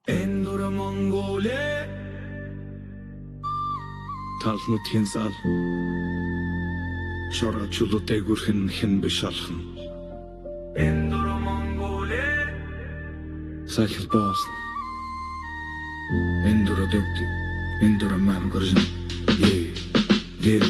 Endura Mongole Талнуудын зал шороочлуудыг үрхэн хэн биш алхан Endura Mongole Сахил боос Endura дөгти Endura мангоржин Гэл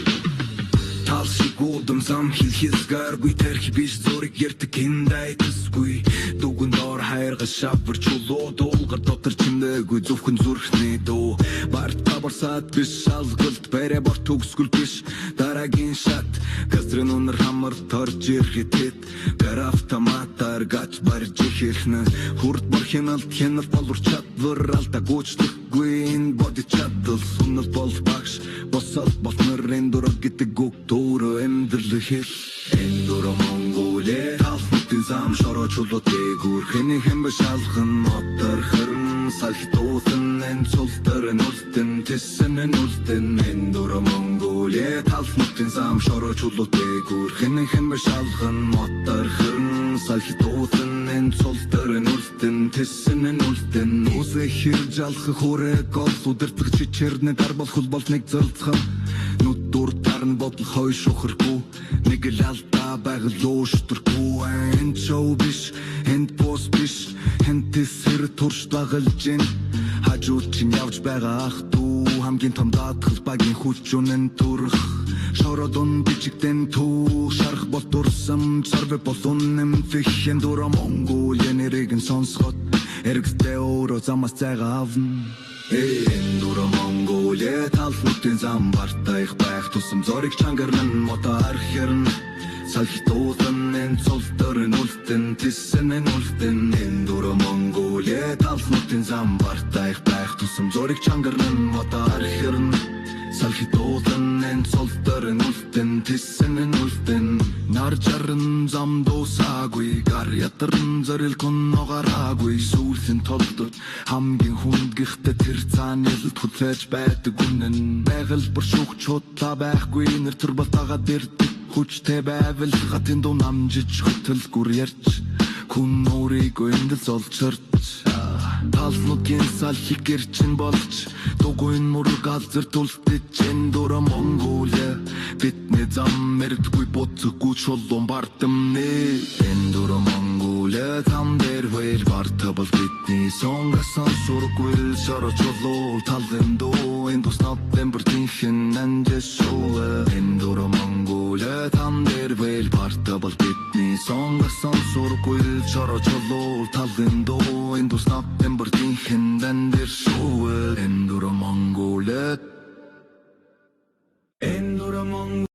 Талшигуудам зам хилхизгааргүй тархи биш зураг яртэг хиндай төсгүй Дүгэн дор хайрга шавар чулуу дуулгар дотор чимнээгүй зөвхөн зүрхний дуу Барт табарсаад биш шалгалт бэрэ борт төгсгөл биш дараагийн шат Газрын үнэр хамар торж ирэхэд Гэр автоматар гач барж ихэрхнэ Хурд бар хяналт болвор чадвар алдагуучдаггүй энэ боди чадал Сунал бол багш босал болмор Endura гэдэг үг төөрөө эмдэрлэ хэл Endura Mongole талхтын зам шороочлуудыг үрхэн хэн биш алхан мотор хэрэн салхитуусан энэ цултар нүлтэн тэсэн нүлтэн Endura Mongole талхтын зам шороочлуудыг үрхэн хэн биш алхан мотор хэрэн салхитуусан энэ цултар нүлтэн тэсэн нүлтэн үсэ хэрж алхах хүрэг гол удирдах чичэрнэ гар болох бол нэг зэлцхан Нүдүр тарн бодол хой шухаргүй Нэг л алдаа байгалуу шутргүй Энд шоу биш, энд бос биш Энд тэсэр турш багалж ин Хажууд чинь явж байгаа ах дүү Хамгийн том даатгал багийн хүч үнэн төрх Шородон бичигдэн түүх Шарах бол дурсам Сарвэ бол үнэм фих Endura Mongole нэрийг нь сонсгот Эргэстэй өөрөө замаас цайгаа авна Endura Mongole талхтын зам бартайх байх тусам зориг чангарн мото архерн салхитуусан энэ цултар нүлтэн тэсэн нүлтэн Endura Mongole талхтын зам бартайх байх тусам зориг чангарн мото архерн салхитуусан энэ цултар нүлтэн тэсэн нүлтэн нар жарн зам дуусаагүй гар ятарн зорил конногаараагүй сүүлсэн толдод хамгийн хүнд гихтэ тэр цаанэлд хүлээж байдаг үнэн байгаль боршуух чудлаа байхгүй нэр төр батагаад ирдэг хүчтэй байвал хатын дуу намжиж хөтөл гүр ярьж хүн өөрийгөө эндэл золчорч талнуудын салхиг гэрчин болж дугуйн мург газар тултэж Endura Mongole бидний зам мэрдгүй боцгүй чулуун бартамнэ Endura Mongole зам дээр хэл бартабал бидний сонгасан сургуй шороочлуу талын дуу энэ туснаад тембертинхэн нандэшоо Endura Mongole зам дээр хэл бартабал бидний сонгасан сургуй шороочлуу талын дуу энэ туснаад тембертинхэн нандэшоо Endura Mongole Endura Mongole